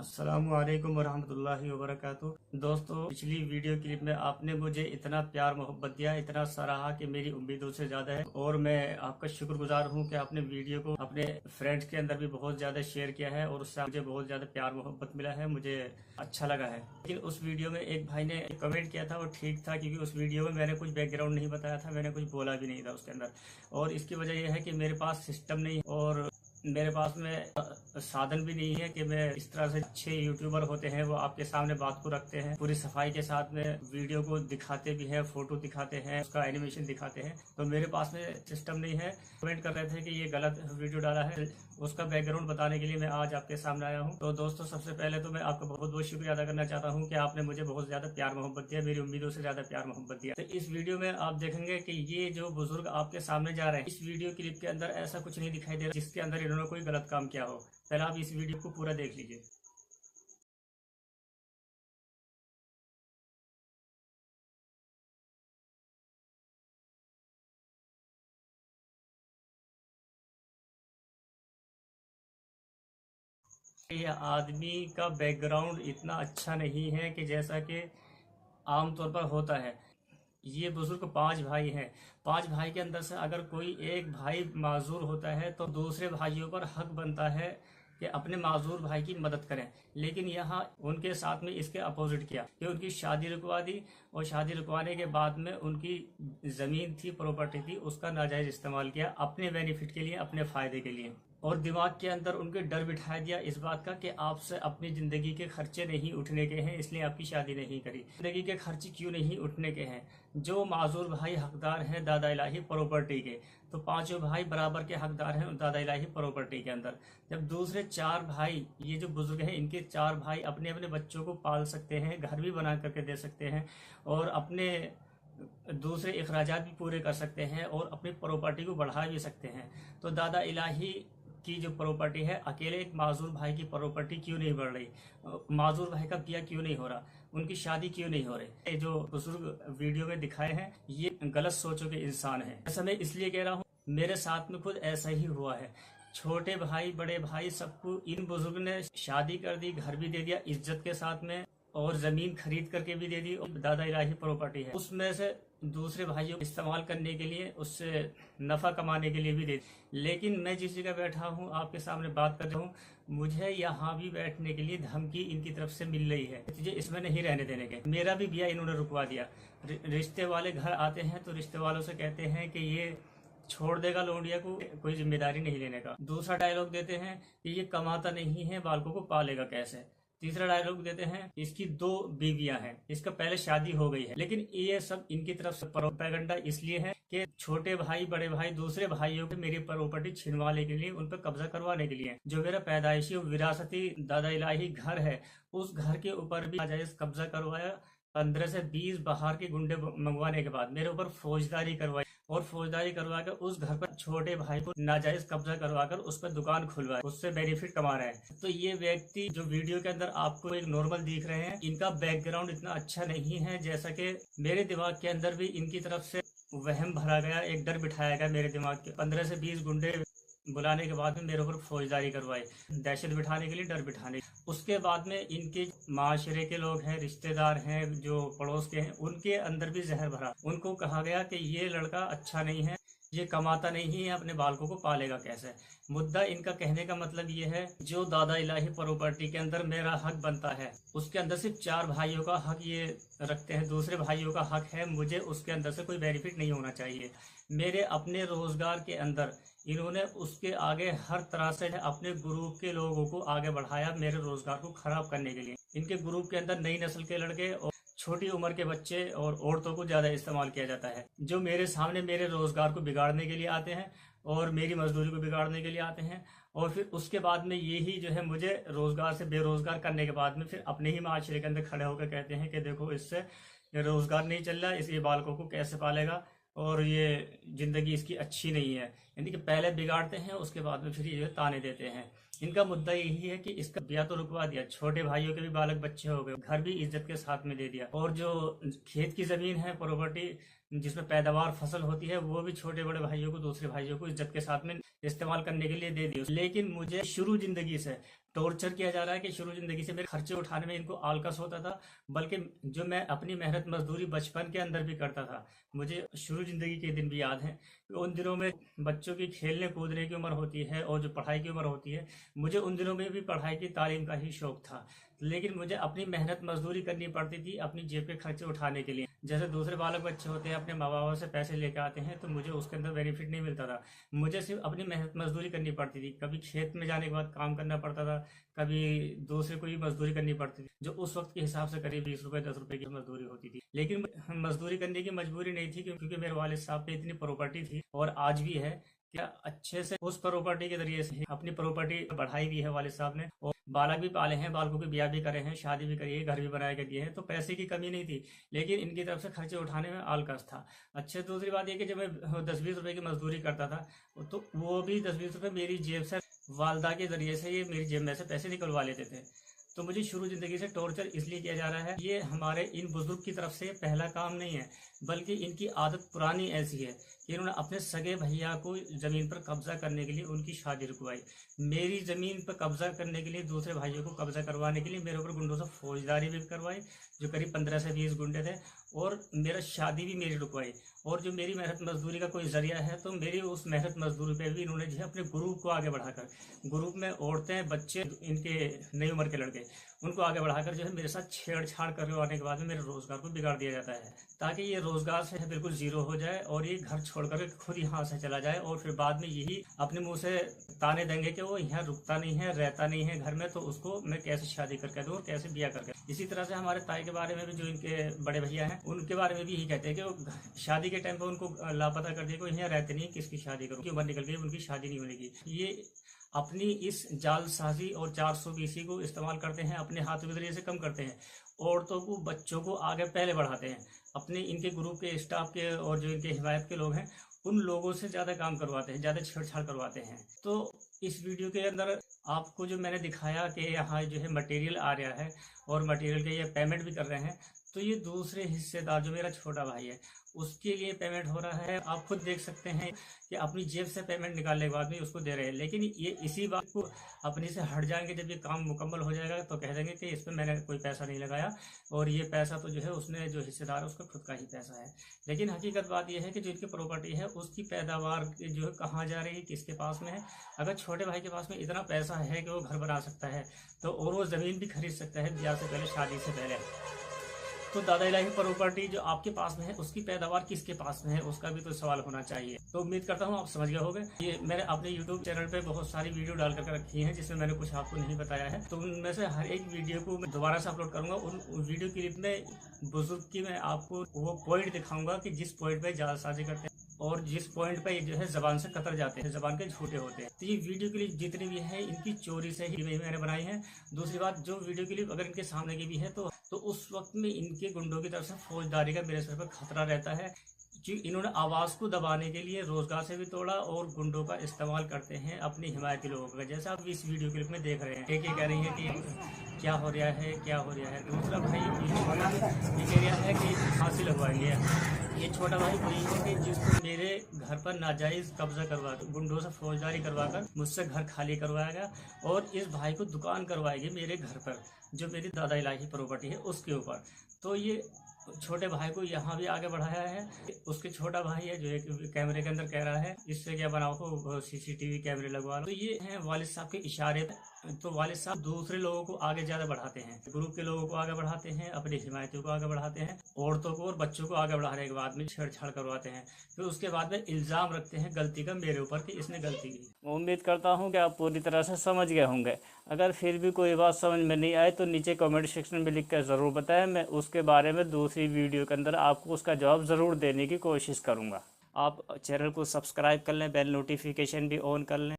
अस्सलामुअलैकुम वरहमतुल्लाहि वबरकातुह। दोस्तों, पिछली वीडियो क्लिप में आपने मुझे इतना प्यार मोहब्बत दिया, इतना सराहा कि मेरी उम्मीदों से ज़्यादा है। और मैं आपका शुक्रगुजार हूं कि आपने वीडियो को अपने फ्रेंड्स के अंदर भी बहुत ज़्यादा शेयर किया है और उससे मुझे बहुत ज़्यादा प्यार मोहब्बत मिला है, मुझे अच्छा लगा है। लेकिन उस वीडियो में एक भाई ने कमेंट किया था, वो ठीक था, क्योंकि उस वीडियो में मैंने कुछ बैकग्राउंड नहीं बताया था, मैंने कुछ बोला भी नहीं था उसके अंदर। और इसकी वजह यह है कि मेरे पास सिस्टम नहीं और मेरे पास में साधन भी नहीं है कि मैं इस तरह से अच्छे यूट्यूबर होते हैं वो आपके सामने बात को रखते हैं, पूरी सफाई के साथ में वीडियो को दिखाते भी हैं, फोटो दिखाते हैं, उसका एनिमेशन दिखाते हैं। तो मेरे पास में सिस्टम नहीं है। कमेंट कर रहे थे कि ये गलत वीडियो डाला है, उसका बैकग्राउंड बताने के लिए मैं आज आपके सामने आया हूँ। तो दोस्तों, सबसे पहले तो मैं आपका बहुत बहुत शुक्रिया अदा करना चाहता हूँ कि आपने मुझे बहुत ज्यादा प्यार मोहब्बत दिया, मेरी उम्मीदों से ज्यादा प्यार मोहब्बत दिया। तो इस वीडियो में आप देखेंगे कि ये जो बुजुर्ग आपके सामने जा रहे हैं, इस वीडियो क्लिप के अंदर ऐसा कुछ नहीं दिखाई दे रहा जिसके अंदर इन्होंने कोई गलत काम किया हो। पहले आप इस वीडियो को पूरा देख लीजिए। ये आदमी का बैकग्राउंड इतना अच्छा नहीं है कि जैसा कि आमतौर पर होता है। ये बुजुर्ग पांच भाई हैं। पांच भाई के अंदर से अगर कोई एक भाई माजूर होता है तो दूसरे भाइयों पर हक बनता है कि अपने माजूर भाई की मदद करें। लेकिन यहाँ उनके साथ में इसके अपोजिट किया कि उनकी शादी रुकवा दी, और शादी रुकवाने के बाद में उनकी जमीन थी, प्रॉपर्टी थी, उसका नाजायज इस्तेमाल किया अपने बेनिफिट के लिए, अपने फायदे के लिए। और दिमाग के अंदर उनके डर बिठा दिया इस बात का कि आपसे अपनी जिंदगी के खर्चे नहीं उठने के हैं, इसलिए आपकी शादी नहीं करी। जिंदगी के खर्चे क्यों नहीं उठने के हैं? जो माजूर भाई हकदार हैं दादा इलाही प्रॉपर्टी के, तो पांचों भाई बराबर के हकदार हैं दादा इलाही प्रॉपर्टी के अंदर। जब दूसरे चार भाई, ये जो बुजुर्ग हैं, इनके चार भाई अपने अपने बच्चों को पाल सकते हैं, घर भी बना करके दे सकते हैं और अपने दूसरे अखराजात भी पूरे कर सकते हैं और अपनी प्रॉपर्टी को बढ़ा भी सकते हैं, तो दादा इलाही की जो प्रॉपर्टी है, अकेले एक माजूर भाई की प्रॉपर्टी क्यों नहीं बढ़ रही? माजूर भाई का किया क्यों नहीं हो रहा? उनकी शादी क्यों नहीं हो रही? ये जो बुजुर्ग वीडियो में दिखाए हैं, ये गलत सोचों के इंसान हैं। ऐसा मैं इसलिए कह रहा हूँ, मेरे साथ में खुद ऐसा ही हुआ है। छोटे भाई, बड़े भाई, सबको इन बुजुर्ग ने शादी कर दी, घर भी दे दिया इज्जत के साथ में, और जमीन खरीद करके भी दे दी, और दादा इलाही प्रॉपर्टी है उसमें से दूसरे भाइयों को इस्तेमाल करने के लिए, उससे नफा कमाने के लिए भी दे दी। लेकिन मैं जिस जगह बैठा हूँ, आपके सामने बात कर रहा हूँ, मुझे यहाँ भी बैठने के लिए धमकी इनकी तरफ से मिल रही है, तुझे इसमें नहीं रहने देने के। मेरा भी ब्याह इन्होंने रुकवा दिया। रिश्ते वाले घर आते हैं तो रिश्ते वालों से कहते हैं कि ये छोड़ देगा लौंडिया को, कोई जिम्मेदारी नहीं लेने का। दूसरा डायलॉग देते हैं कि ये कमाता नहीं है, बालकों को पालेगा कैसे। तीसरा डायलॉग देते हैं इसकी दो बीवियां हैं, इसका पहले शादी हो गई है। लेकिन ये सब इनकी तरफ से प्रोपेगेंडा इसलिए है कि छोटे भाई, बड़े भाई, दूसरे भाइयों को मेरी प्रॉपर्टी छिनवाने के लिए, उन पर कब्जा करवाने के लिए। जो मेरा पैदाइशी विरासती दादा इलाही घर है, उस घर के ऊपर भी नाजायज कब्जा करवाया। 15 से 20 बाहर के गुंडे मंगवाने के बाद मेरे ऊपर फौजदारी करवाई, और फौजदारी करवा कर उस घर पर छोटे भाई को नाजायज कब्जा करवा कर उस पर दुकान खुलवाए, उससे बेनिफिट कमा रहे हैं। तो ये व्यक्ति जो वीडियो के अंदर आपको एक नॉर्मल दिख रहे हैं, इनका बैकग्राउंड इतना अच्छा नहीं है, जैसा कि मेरे दिमाग के अंदर भी इनकी तरफ से वहम भरा गया, एक डर बिठाया गया मेरे दिमाग के। 15 से 20 गुंडे बुलाने के बाद में मेरे ऊपर फौजदारी करवाई, दहशत बिठाने के लिए, डर बिठाने। उसके बाद में इनके माशरे के लोग हैं, रिश्तेदार हैं, जो पड़ोस के हैं, उनके अंदर भी जहर भरा। उनको कहा गया कि ये लड़का अच्छा नहीं है, ये कमाता नहीं है, अपने बालकों को पालेगा कैसे। मुद्दा इनका कहने का मतलब ये है, जो दादा इलाही प्रॉपर्टी के अंदर मेरा हक बनता है, उसके अंदर सिर्फ 4 भाइयों का हक ये रखते हैं, दूसरे भाइयों का हक है, मुझे उसके अंदर से कोई बेनिफिट नहीं होना चाहिए। मेरे अपने रोजगार के अंदर इन्होंने उसके आगे हर तरह से अपने ग्रुप के लोगों को आगे बढ़ाया, मेरे रोजगार को खराब करने के लिए। इनके ग्रुप के अंदर नई नस्ल के लड़के और छोटी उम्र के बच्चे और औरतों को ज्यादा इस्तेमाल किया जाता है, जो मेरे सामने मेरे रोजगार को बिगाड़ने के लिए आते हैं और मेरी मजदूरी को बिगाड़ने के लिए आते हैं। और फिर उसके बाद में यही जो है मुझे रोजगार से बेरोजगार करने के बाद में फिर अपने ही माशरे के अंदर खड़े होकर कहते हैं कि देखो, इससे रोजगार नहीं चल रहा, इसलिए बालकों को कैसे पालेगा और ये जिंदगी इसकी अच्छी नहीं है। यानी कि पहले बिगाड़ते हैं, उसके बाद में फिर ये ताने देते हैं। इनका मुद्दा यही है कि इसका ब्याह तो रुकवा दिया, छोटे भाइयों के भी बालक बच्चे हो गए, घर भी इज्जत के साथ में दे दिया, और जो खेत की जमीन है, प्रॉपर्टी जिसमें पैदावार फसल होती है, वो भी छोटे बड़े भाइयों को, दूसरे भाइयों को इज्जत के साथ में इस्तेमाल करने के लिए दे दी। लेकिन मुझे शुरू जिंदगी से टॉर्चर किया जा रहा है कि शुरू ज़िंदगी से मेरे खर्चे उठाने में इनको आलकस होता था, बल्कि जो मैं अपनी मेहनत मजदूरी बचपन के अंदर भी करता था। मुझे शुरू ज़िंदगी के दिन भी याद हैं। उन दिनों में बच्चों की खेलने कूदने की उम्र होती है और जो पढ़ाई की उम्र होती है, मुझे उन दिनों में भी पढ़ाई की तालीम का ही शौक था, लेकिन मुझे अपनी मेहनत मजदूरी करनी पड़ती थी अपनी जेब के खर्चे उठाने के लिए। जैसे दूसरे बालक बच्चे होते हैं अपने माँ बाप से पैसे लेकर आते हैं, तो मुझे उसके अंदर बेनिफिट नहीं मिलता था। मुझे सिर्फ अपनी मेहनत मजदूरी करनी पड़ती थी। कभी खेत में जाने के बाद काम करना पड़ता था, कभी दूसरे को भी मजदूरी करनी पड़ती थी, जो उस वक्त के हिसाब से करीब 20 रुपए 10 रुपए की मजदूरी होती थी। लेकिन मजदूरी करने की मजबूरी नहीं थी, क्योंकि मेरे वालिद साहब पे इतनी प्रॉपर्टी थी और आज भी है, क्या अच्छे से उस प्रॉपर्टी के जरिए से अपनी प्रॉपर्टी बढ़ाई भी है वालिद साहब ने, और बालक भी पाले हैं, बालकों के ब्याह भी करे हैं, शादी भी करी है, घर भी बनाए के दिए हैं। तो पैसे की कमी नहीं थी, लेकिन इनकी तरफ से खर्चे उठाने में आलकस था। अच्छा, दूसरी बात यह कि जब मैं 10-20 रुपए की मजदूरी करता था, तो वो भी 10-20 रुपए मेरी जेब से, वालदा के जरिए से ये मेरी जेब में से पैसे निकलवा लेते थे। तो मुझे शुरू ज़िंदगी से टॉर्चर इसलिए किया जा रहा है, ये हमारे इन बुजुर्ग की तरफ से पहला काम नहीं है, बल्कि इनकी आदत पुरानी ऐसी है कि इन्होंने अपने सगे भैया को ज़मीन पर कब्जा करने के लिए उनकी शादी रुकवाई। मेरी ज़मीन पर कब्जा करने के लिए, दूसरे भाइयों को कब्जा करवाने के लिए मेरे ऊपर गुंडों से फौजदारी भी करवाई, जो करीब 15 से 20 गुंडे थे, और मेरा शादी भी मेरी रुकवाई। और जो मेरी मेहनत मजदूरी का कोई जरिया है, तो मेरी उस मेहनत मजदूरी पे भी इन्होंने जो है अपने ग्रुप को आगे बढ़ाकर, ग्रुप में औरतें, बच्चे, इनके नई उम्र के लड़के, उनको आगे बढ़ाकर जो है मेरे साथ छेड़छाड़ करवाने के बाद में मेरे रोजगार को बिगाड़ दिया जाता है, ताकि ये रोजगार से बिल्कुल जीरो हो जाए और ये घर छोड़कर खुद यहाँ से चला जाए। और फिर बाद में यही अपने मुंह से ताने देंगे कि वो यहाँ रुकता नहीं है, रहता नहीं है घर में, तो उसको मैं कैसे शादी करके दूँ और कैसे ब्याह करके। इसी तरह से हमारे ताई के बारे में भी, जो इनके बड़े भैया हैं, उनके बारे में भी यही कहते हैं कि वो शादी के टाइम पे उनको लापता कर दिया, को यहाँ रहते नहीं, किसकी शादी करूँ, की उम्र निकल गई, उनकी शादी नहीं होगी। ये अपनी इस जालसाजी और 420 को इस्तेमाल करते हैं, अपने हाथों के जरिए से कम करते हैं, औरतों को, बच्चों को आगे पहले बढ़ाते हैं, अपने इनके ग्रुप के स्टाफ के और जो इनके हिमायत के लोग हैं, उन लोगों से ज़्यादा काम करवाते हैं, ज़्यादा छेड़छाड़ करवाते हैं। तो इस वीडियो के अंदर आपको जो मैंने दिखाया कि यहाँ जो है मटेरियल आ रहा है और मटेरियल के ये पेमेंट भी कर रहे हैं, तो ये दूसरे हिस्सेदार, जो मेरा छोटा भाई है, उसके लिए पेमेंट हो रहा है। आप खुद देख सकते हैं कि अपनी जेब से पेमेंट निकालने के बाद भी उसको दे रहे हैं, लेकिन ये इसी बात को अपने से हट जाएंगे। जब ये काम मुकम्मल हो जाएगा तो कह देंगे कि इस पर मैंने कोई पैसा नहीं लगाया, और ये पैसा तो जो है उसने, जो हिस्सेदार है, उसका खुद का ही पैसा है। लेकिन हकीकत बात यह है कि जो इनकी प्रॉपर्टी है, उसकी पैदावार जो है कहाँ जा रही है, किसके पास में है। अगर छोटे भाई के पास में इतना पैसा है कि वो घर बना सकता है, तो और वो ज़मीन भी खरीद सकता है ब्याह से पहले, शादी से पहले, तो दादा इलाही प्रॉपर्टी जो आपके पास में है, उसकी पैदावार किसके पास में है, उसका भी तो सवाल होना चाहिए। तो उम्मीद करता हूँ आप समझ गए होंगे। ये मैंने अपने YouTube चैनल पे बहुत सारी वीडियो डाल कर रखी हैं, जिसमें मैंने कुछ आपको नहीं बताया है, तो उनमें से हर एक वीडियो को मैं दोबारा से अपलोड करूंगा। उन वीडियो क्लिप में बुजुर्ग की मैं आपको वो पॉइंट दिखाऊंगा कि जिस पॉइंट पे जालसाजी करते हैं और जिस पॉइंट पे जो है जबान से कतर जाते हैं, जबान के झूठे होते हैं। तो ये वीडियो क्लिप जितनी भी है, इनकी चोरी से ही मैंने बनाई है। दूसरी बात, जो वीडियो क्लिप अगर इनके सामने की भी है, तो उस वक्त में इनके गुंडों की तरफ से फौजदारी का मेरे सर पर खतरा रहता है, कि इन्होंने आवाज़ को दबाने के लिए रोजगार से भी तोड़ा और गुंडों का इस्तेमाल करते हैं अपनी हिमायती लोगों का, जैसा आप इस वीडियो क्लिप में देख रहे हैं। एक ये कह रही है कि क्या हो रहा है, क्या हो रहा है। दूसरा भाई ये कह रहा है कि फांसी लगवाएंगे। ये छोटा भाई वही है कि जिसको मेरे घर पर नाजायज कब्जा करवा, गुंडों से फौजदारी करवाकर मुझसे घर खाली करवाएगा, और इस भाई को दुकान करवाएगी मेरे घर पर, जो मेरी दादा इलाही प्रॉपर्टी है उसके ऊपर। तो ये छोटे भाई को यहाँ भी आगे बढ़ाया है। उसके छोटा भाई है जो एक कैमरे के अंदर कह रहा है इससे क्या बनाओ हो, सीसीटीवी कैमरे लगवा लो। तो ये हैं वालिद साहब के इशारे पे। तो वालिद साहब दूसरे लोगों को आगे ज्यादा बढ़ाते हैं, ग्रुप के लोगों को आगे बढ़ाते हैं, अपने हिमायतियों को आगे बढ़ाते हैं, औरतों को और बच्चों को आगे बढ़ाने के बाद में छेड़छाड़ करवाते हैं। फिर उसके बाद में इल्जाम रखते हैं गलती का मेरे ऊपर कि इसने गलती की। उम्मीद करता हूँ कि आप पूरी तरह से समझ गए होंगे। अगर फिर भी कोई बात समझ में नहीं आए तो नीचे कमेंट सेक्शन में लिख कर ज़रूर बताएं। मैं उसके बारे में दूसरी वीडियो के अंदर आपको उसका जवाब ज़रूर देने की कोशिश करूँगा। आप चैनल को सब्सक्राइब कर लें, बेल नोटिफिकेशन भी ऑन कर लें।